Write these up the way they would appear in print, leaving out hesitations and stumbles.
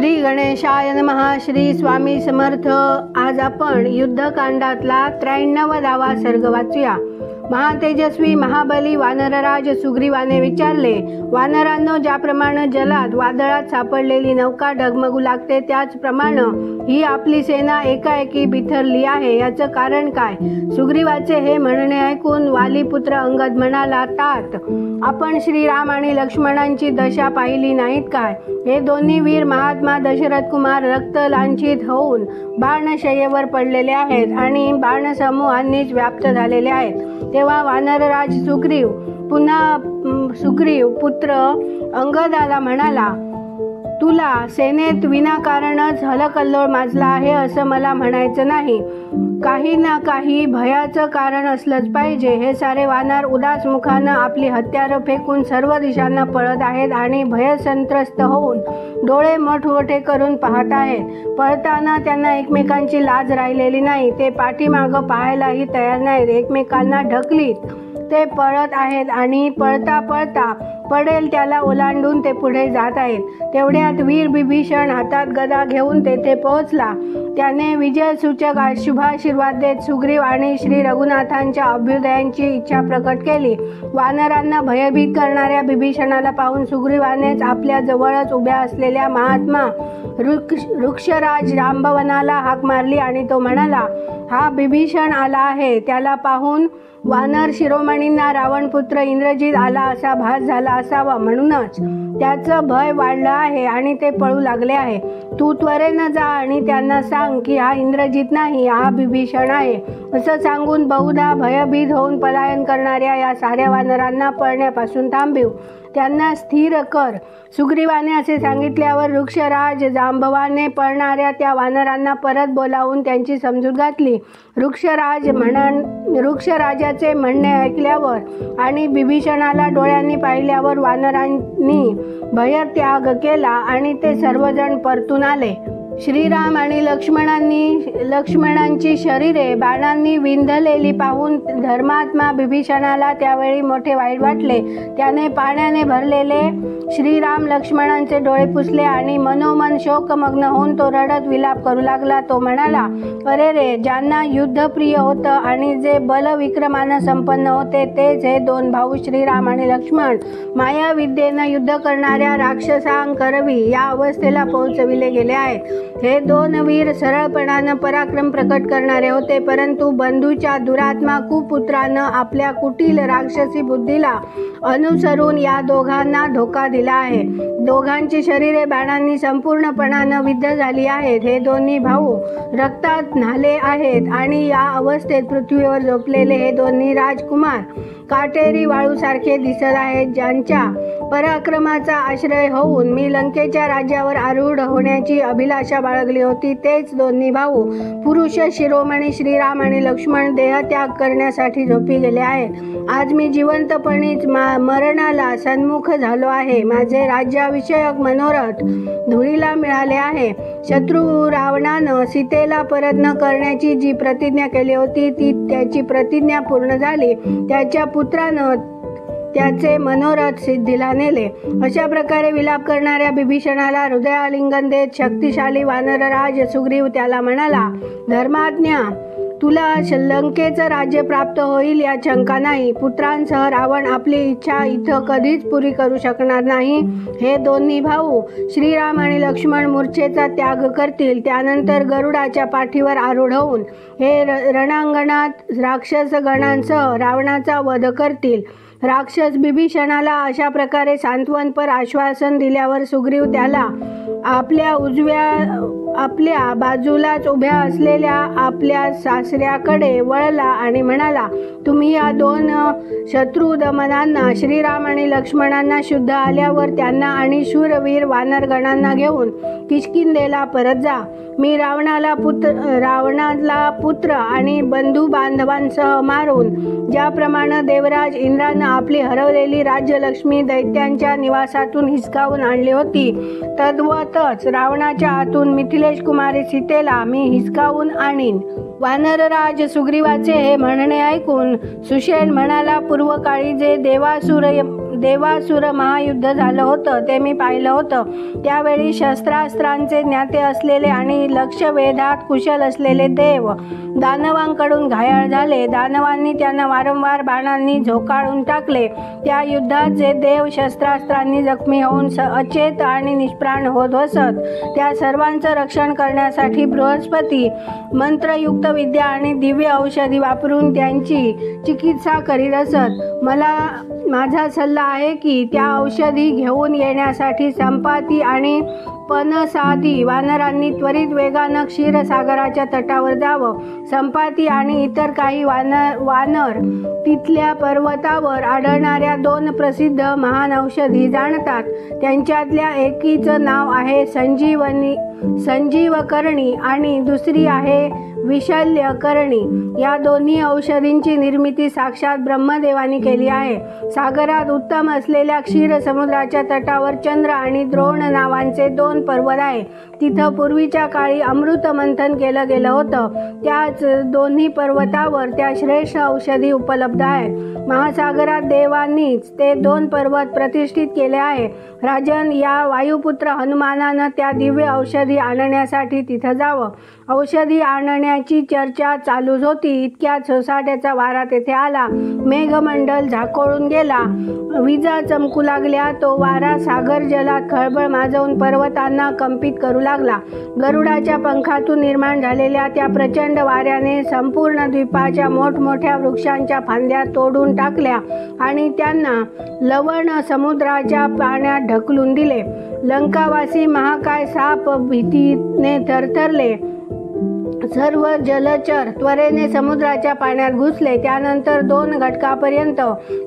श्री गणेशाय नमः. श्री स्वामी समर्थ. आज आपण युद्धकांडातला 93वा सर्ग वाचूया. महातेजस्वी महाबली वानरराज सुग्रीवाने विचारले, वानरांनो, ज्याप्रमाणे जलात वादळात सापडलेली नौका डगमगू लागते त्याचप्रमाणे ही आपली सेना एकाएकी बिथरली आहे, याचं कारण काय? सुग्रीवाचे हे म्हणणे ऐकून वालीपुत्र अंगद म्हणाला, तात, आपण श्रीराम आणि लक्ष्मणांची दशा पाहिली नाहीत काय? हे दोन्ही वीर महात्मा दशरथ कुमार रक्त लांछित होऊन बाणशय्येवर पडलेले आहेत आणि बाणसमूहांनीच व्याप्त झालेले आहेत. तेव्हा वानरराज सुग्रीव पुत्र अंगदाला म्हणाला, तुला सेनेत विनाकारणच हलकल्लोळ माजला आहे असं मला म्हणायचं नाही. काही ना काही भयाचं कारण असलंच पाहिजे. हे सारे वानर उदास मुखानं आपली हत्यारं फेकून सर्व दिशांना पळत आहेत आणि भयसंत्रस्त होऊन डोळे मोठमोठे करून पाहत आहेत. पळताना त्यांना एकमेकांची लाज राहिलेली नाही. ते पाठीमागं पाहायलाही तयार नाहीत. एकमेकांना ढकलीत ते पळत आहेत आणि पळता पळता पडेल त्याला ओलांडून ते पुढे जात आहेत. तेवढ्यात वीर बिभीषण हातात गदा घेऊन तेथे पोहोचला. त्याने विजयसूचक शुभाशीर्वाद देत सुग्रीव आणि श्री रघुनाथांच्या अभ्युदयांची इच्छा प्रकट केली. वानरांना भयभीत करणाऱ्या बिभीषणाला पाहून सुग्रीवानेच आपल्या जवळच उभ्या असलेल्या महात्मा वृक्षराज जांबवनाला हाक मारली आणि तो म्हणाला, हा बिभीषण आला आहे. त्याला पाहून वानर शिरोमणींना रावणपुत्र इंद्रजित आला असा भास झाला असावा, म्हणूनच त्याचं भय वाढलं आहे आणि ते पळू लागले आहे. तू त्वरेनं जा आणि त्यांना सांग की हा इंद्रजित नाही, हा बिभीषण आहे. असं सांगून बहुधा भयभीत होऊन पलायन करणाऱ्या या साऱ्या वानरांना पळण्यापासून थांबव, त्यांना स्थिर कर. सुग्रीवाने असे सांगितल्यावर वृक्षराज जांबवाने पळणाऱ्या त्या वानरांना परत बोलावून त्यांची समजूत घातली. वृक्षराजाचे म्हणणे ऐकल्यावर आणि बिभीषणाला डोळ्यांनी पाहिल्यावर वानरांनी भयत्याग केला आणि ते सर्वजण परतून आले. श्रीराम आणि लक्ष्मणांची शरीरे बाणांनी विंधलेली पाहून धर्मात्मा बिभीषणाला त्यावेळी मोठे वाईट वाटले. त्याने पाण्याने भरलेले श्रीराम लक्ष्मणांचे डोळे पुसले आणि मनोमन शोकमग्न होऊन तो रडत विलाप करू लागला. तो म्हणाला, अरे रे, ज्यांना युद्ध प्रिय होतं आणि जे बलविक्रमानं संपन्न होते तेच हे दोन भाऊ श्रीराम आणि लक्ष्मण मायाविद्येनं युद्ध करणाऱ्या राक्षसांकरवी या अवस्थेला पोहोचविले गेले आहेत. हे दोन वीर सरळपणानं पराक्रम प्रकट करणारे होते, परंतु बंधूच्या दुरात्मा कुपुत्रानं आपल्या कुटील राक्षसी बुद्धीला अनुसरून या दोघांना धोका दिला आहे. दोघांची शरीरे बाणांनी संपूर्णपणानं विद्ध झाली आहेत. हे दोन्ही भाऊ रक्तात न्हाले आहेत आणि या अवस्थेत पृथ्वीवर झोपलेले हे दोन्ही राजकुमार काटेरी वाळूसारखे दिसत आहेत. ज्यांच्या पराक्रमाचा आश्रय होऊन मी लंकेच्या राज्यावर आरूढ होण्याची अभिलाषा बाळगली होती, तेच दोन्ही भाऊ पुरुष शिरोमणी श्रीराम आणि लक्ष्मण देहत्याग करण्यासाठी झोपी गेले आहेत. आज मी जिवंतपणीच मरणाला सन्मुख झालो आहे. माझे राज्याविषयक मनोरथ धुळीला मिळाले आहे. शत्रू रावणानं सीतेला परत न करण्याची जी प्रतिज्ञा केली होती ती त्याची प्रतिज्ञा पूर्ण झाली. त्याच्या पुत्रानं त्याचे मनोरथ सिद्धीला नेले. अशा प्रकारे विलाप करणाऱ्या बिभीषणाला हृदयालिंगन देत शक्तिशाली वानरराज सुग्रीव त्याला म्हणाला, धर्माज्ञा, तुला लंकेचं राज्य प्राप्त होईल यात शंका नाही. पुत्रांसह रावण आपली इच्छा इथं कधीच पुरी करू शकणार नाही. हे दोन्ही भाऊ श्रीराम आणि लक्ष्मण मूर्छेचा त्याग करतील. त्यानंतर गरुडाच्या पाठीवर आरूढ होऊन हे रणांगणात राक्षसगणांसह रावणाचा वध करतील. राक्षस बिभीषणाला अशा प्रकारे सांत्वनपर आश्वासन दिल्यावर सुग्रीव त्याला आपल्या बाजूलाच उभ्या असलेल्या आपल्या सासऱ्याकडे वळला आणि म्हणाला, तुम्ही या दोन शत्रुदमनांना श्रीराम आणि लक्ष्मणांना शुद्ध आल्यावर त्यांना आणि शूरवीर वानरगणांना घेऊन किष्किंधेला परत जा. मी रावणाला पुत्र आणि बंधू बांधवांसह मारून ज्याप्रमाणे देवराज इंद्रानं आपली हरवलेली राज्यलक्ष्मी दैत्यांच्या निवासातून हिसकावून आणली होती, तद्वतच रावणाच्या हातून मिथिलेश कुमारी सीतेला मी हिसकावून आणीन. वानरराज सुग्रीवाचे हे म्हणणे ऐकून सुषेण म्हणाला, पूर्वकाळी जे देवासुर महायुद्ध झालं होतं ते मी पाहिलं होतं. त्यावेळी शस्त्रास्त्रांचे ज्ञाते असलेले आणि लक्ष्यवेधात कुशल असलेले देव दानवांकडून घायाळ झाले. दानवांनी त्यांना वारंवार बाणांनी झोकाळून टाकले. त्या युद्धात जे देव शस्त्रास्त्रांनी जखमी होऊन अचेत आणि निष्प्राण होत असत, त्या सर्वांचं रक्षण करण्यासाठी बृहस्पती मंत्रयुक्त विद्या आणि दिव्य औषधी वापरून त्यांची चिकित्सा करीत असत. माझा सल्ला आहे की त्या औषधी घेऊन येण्यासाठी संपाती आणि पनसादी वानरांनी त्वरित वेगानं क्षीरसागराच्या तटावर जावं. संपाती आणि इतर काही वानर तिथल्या पर्वतावर आढळणाऱ्या 2 प्रसिद्ध महान औषधी जाणतात. त्यांच्यातल्या एकीचं नाव आहे संजीवकर्णी आणि दुसरी आहे विशल्यकर्णी. या दोन्ही औषधींची निर्मिती साक्षात ब्रह्मदेवानी केली आहे. सागरात उत्तम असलेल्या क्षीर समुद्राच्या तटावर चंद्र आणि द्रोण नावांचे 2 पर्वत आहे. तिथं पूर्वीच्या काळी अमृत मंथन केलं गेलं होतं. त्याच दोन्ही पर्वतावर त्या श्रेष्ठ औषधी उपलब्ध आहेत. महासागरात देवांनीच ते 2 पर्वत प्रतिष्ठित केले आहे. राजन, या वायुपुत्र हनुमानानं त्या दिव्य औषधी आणण्यासाठी तिथं जावं. औषधी आणण्याची चर्चा चालूच होती. इतक्यात सोसाट्याचा वारा तेथे आला. मेघमंडल झाकोळून गेला. विजा चमकू लागल्या. तो वारा सागर जलात खळबळ माजवून पर्वतांना कंपित करू लागला. गरुडाच्या पंखातून निर्माण झालेल्या त्या प्रचंड वाऱ्याने संपूर्ण द्वीपाच्या मोठमोठ्या वृक्षांच्या फांद्या तोडून टाकल्या आणि त्यांना लवण समुद्राच्या पाण्यात ढकलून दिले. लंकावासी महाकाय साप भीतीने थरथरले. सर्व जलचर त्वरेने समुद्राच्या पाण्यात घुसले. त्यानंतर 2 घटकापर्यंत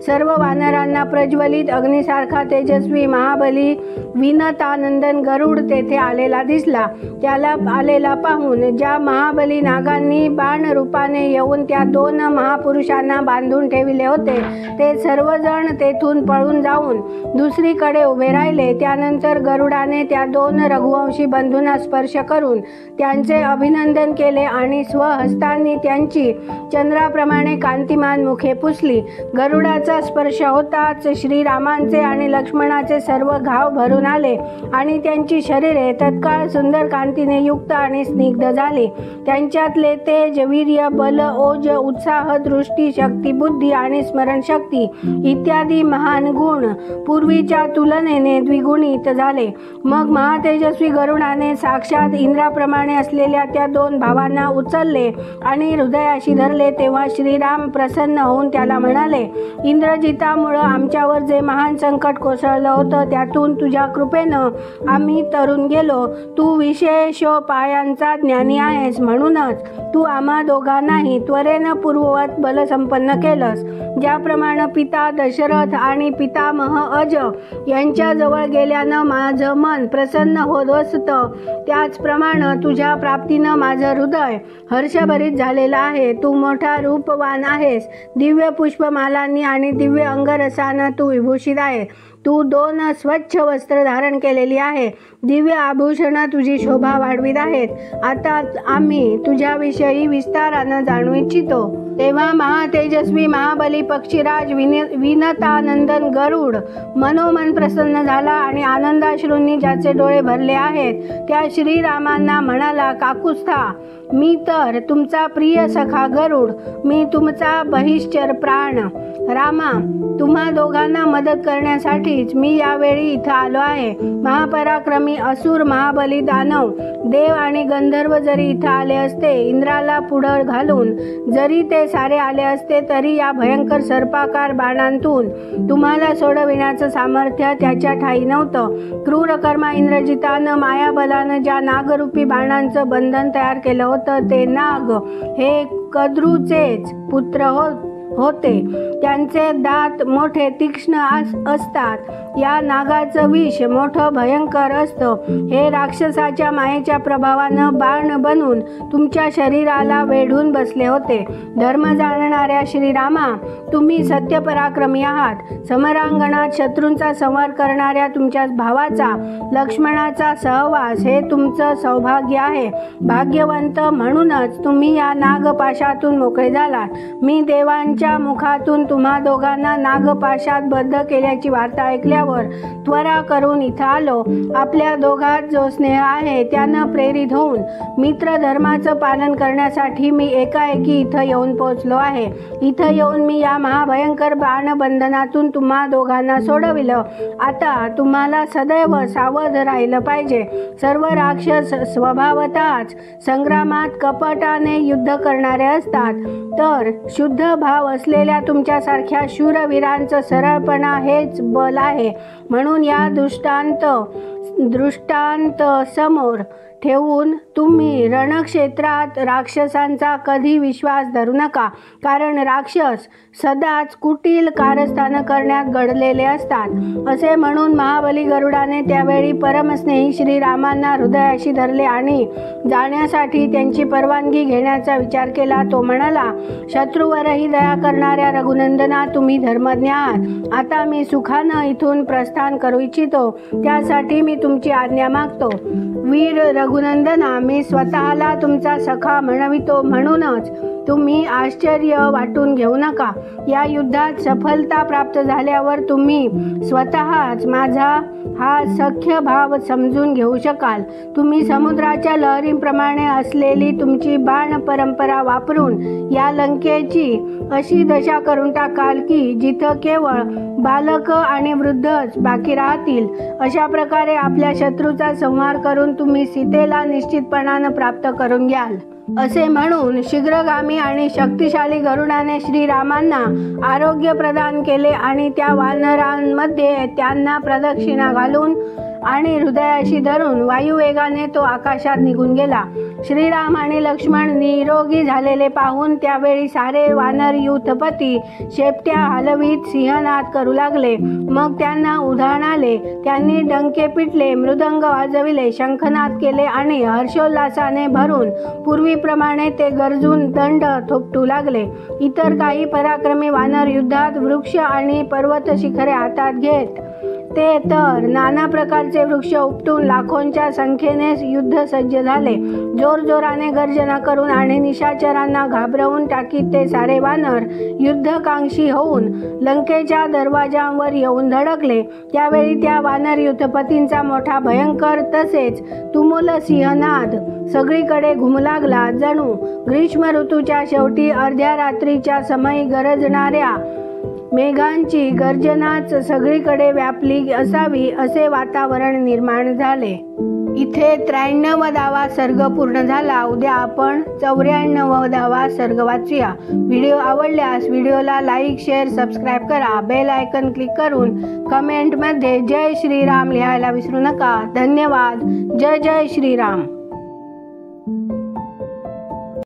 सर्व वानरांना प्रज्वलित अग्नीसारखा तेजस्वी महाबली विनतानंदन गरुड तेथे आलेला दिसला. त्याला आलेला पाहून ज्या महाबली नागांनी बाण रूपाने येऊन त्या 2 महापुरुषांना बांधून ठेविले होते, ते सर्वजण तेथून पळून जाऊन दुसरीकडे उभे राहिले. त्यानंतर गरुडाने त्या 2 रघुवंशी बंधूंना स्पर्श करून त्यांचे अभिनंदन केले आणि स्वहस्तांनी त्यांची चंद्राप्रमाणे कांतिमान मुखे पुसली. गरुडाचा स्पर्श होताच श्रीरामांचे आणि लक्ष्मणाचे सर्व घाव भरून आले आणि त्यांची शरीरे तत्काळ सुंदर कांतीने युक्त आणि स्निग्ध झाली. त्यांच्यातले तेज, वीर्य, बल, ओज, उत्साह, दृष्टी, शक्ती, बुद्धी आणि स्मरणशक्ती इत्यादी महान गुण पूर्वीच्या तुलनेने द्विगुणित झाले. मग महातेजस्वी गरुडाने साक्षात इंद्राप्रमाणे असलेल्या त्या 2 भावांना उचलले आणि हृदयाशी धरले. तेव्हा श्रीराम प्रसन्न होऊन त्याला म्हणाले, इंद्रजितामुळं आमच्यावर जे महान संकट कोसळलं होतं त्यातून तुझ्या कृपेनं आम्ही तरून गेलो. तू विशेषोपायांचा ज्ञानी आहेस, म्हणूनच तू आम्हा दोघांनाही त्वरेनं पूर्ववत बलसंपन्न केलंस. ज्याप्रमाणे पिता दशरथ आणि पितामह अज यांच्याजवळ गेल्यानं माझं मन प्रसन्न होत असतं, त्याचप्रमाणे तुझ्या प्राप्तीनं माझं हृदय हर्षभरित झालेलं आहे. तू मोठा रूपवान आहेस. दिव्य पुष्पमालांनी आणि दिव्य अंगरसानं तू विभूषित आहे. तू 2 स्वच्छ वस्त्र धारण केलेली आहे. दिव्य आभूषणं तुझी शोभा वाढवित आहेत. आता आम्ही तुझ्याविषयी विस्तारानं जाणू इच्छितो. तेव्हा महातेजस्वी महाबली पक्षीराज विनतानंदन गरुड मनोमन प्रसन्न झाला आणि आनंदाश्रूंनी ज्याचे डोळे भरले आहेत त्या श्रीरामांना म्हणाला, काकुस्था, मी तर तुमचा प्रिय सखा गरुड, मी तुमचा बहिश्चर प्राण रामा, तुम्हा दोघांना मदत करण्यासाठीच मी यावेळी इथं आलो आहे. महापराक्रमी असुर, महाबली, दानव, देव आणि गंधर्व जरी इथं आले असते, इंद्राला पुढं घालून जरी ते सारे आले असते, तरी या भयंकर सर्पाकार बाणांतून तुम्हाला सोडविण्याचं सामर्थ्य त्याच्या ठाई नव्हतं. क्रूरकर्मा इंद्रजितानं मायाबलानं ज्या नागरूपी बाणांचं बंधन तयार केलं होतं, ते नाग हे कद्रूचेच पुत्र होते. त्यांचे दात मोठे तीक्ष्ण असतात. या नागाचं विष मोठं भयंकर असतं. हे राक्षसाच्या मायेच्या प्रभावानं बाण बनून तुमच्या शरीराला वेढून बसले होते. धर्म जाणणाऱ्या श्रीरामा, तुम्ही सत्यपराक्रमी आहात. समरांगणात शत्रूंचा संहार करणाऱ्या तुमच्या भावाचा लक्ष्मणाचा सहवास हे तुमचं सौभाग्य आहे. भाग्यवंत म्हणूनच तुम्ही या नागपाशातून मोकळे झालात. मी देवांच्या राक्षसांच्या मुखातून तुम्हा दोघांना नागपाशात बद्ध केल्याची वार्ता ऐकल्यावर त्वरा करून इथं आलो. आपल्या दोघात जो स्नेह आहे त्यानं प्रेरित होऊन मित्र धर्माचं पालन करण्यासाठी मी एकाएकी इथं येऊन पोहोचलो आहे. इथं येऊन मी या महाभयंकर बाणबंधनातून तुम्हा दोघांना सोडविलं. आता तुम्हाला सदैव सावध राहिलं पाहिजे. सर्व राक्षस स्वभावतःच संग्रामात कपटाने युद्ध करणारे असतात, तर शुद्ध भाव असलेल्या तुमच्यासारख्या शूरवीरांचं सरळपणा हेच बल आहे. म्हणून या दृष्टांत समोर ठेवून तुम्ही रणक्षेत्रात राक्षसांचा कधी विश्वास धरू नका, कारण राक्षस सदाच कुटील कारस्थानं करण्यात गडलेले असतात. असे म्हणून महाबली गरुडाने त्यावेळी परमस्नेही श्रीरामांना हृदयाशी धरले आणि जाण्यासाठी त्यांची परवानगी घेण्याचा विचार केला. तो म्हणाला, शत्रूवरही दया करणाऱ्या रघुनंदना, तुम्ही धर्मज्ञ आहात. आता मी सुखानं इथून प्रस्थान करू इच्छितो, त्यासाठी मी तुमची आज्ञा मागतो. वीर रघुनंदना, मी स्वतःला तुमचा सखा म्हणवितो, म्हणूनच तुम्ही आश्चर्य वाटून घेऊ नका. या युद्धात सफलता प्राप्त झाल्यावर तुम्ही स्वतःच माझा हा सख्य भाव समजून घेऊ शकाल. तुम्ही समुद्राच्या लहरींप्रमाणे असलेली तुमची बाण परंपरा वापरून या लंकेची अशी दशा करून टाकाल की जिथं केवळ बालक आणि वृद्धच बाकी राहतील. अशा प्रकारे आपल्या शत्रूचा संहार करून तुम्ही सीतेला निश्चितपणानं प्राप्त करून घ्याल. असे म्हणून शीघ्रगामी आणि शक्तिशाली गरुडाने श्रीरामांना आरोग्य प्रदान केले आणि त्या वानरांमध्ये त्यांना प्रदक्षिणा घालून आणि हृदयाशी धरून वायुवेगाने तो आकाशात निघून गेला. श्रीराम आणि लक्ष्मण निरोगी झालेले पाहून त्यावेळी सारे वानर युथपती शेपट्या हलवीत सिंहनाद करू लागले. मग त्यांना उधाण आले. त्यांनी डंके पिटले, मृदंग वाजविले, शंखनाद केले आणि हर्षोल्लासाने भरून पूर्वीप्रमाणे ते गरजून दंड थोपटू लागले. इतर काही पराक्रमी वानर युद्धात वृक्ष आणि पर्वत शिखरे हातात घेत ते तर नाना प्रकारचे वृक्ष उपटून लाखोंच्या संख्येने युद्धसज्ज झाले. जोरजोराने गर्जना करून आणि निशाचरांना घाबरवून टाकीत ते सारे वानर युद्धकांक्षी होऊन लंकेच्या दरवाजांवर येऊन धडकले. त्यावेळी त्या वानर युद्धपतींचा मोठा भयंकर तसेच तुमुल सिंहनाद सगळीकडे घुमू लागला. जणू ग्रीष्म ऋतूच्या शेवटी अर्ध्या रात्रीच्या समयी गरजणाऱ्या मेघांची गर्जनाच सगळीकडे व्यापली असावी असे वातावरण निर्माण झाले. इथे 93वा सर्ग पूर्ण झाला. उद्या आपण 94वा सर्ग वाचूया. व्हिडिओ आवडल्यास व्हिडिओला लाईक, शेअर, सबस्क्राईब करा. बेल आयकन क्लिक करून कमेंटमध्ये जय श्रीराम लिहायला विसरू नका. धन्यवाद. जय जय श्रीराम.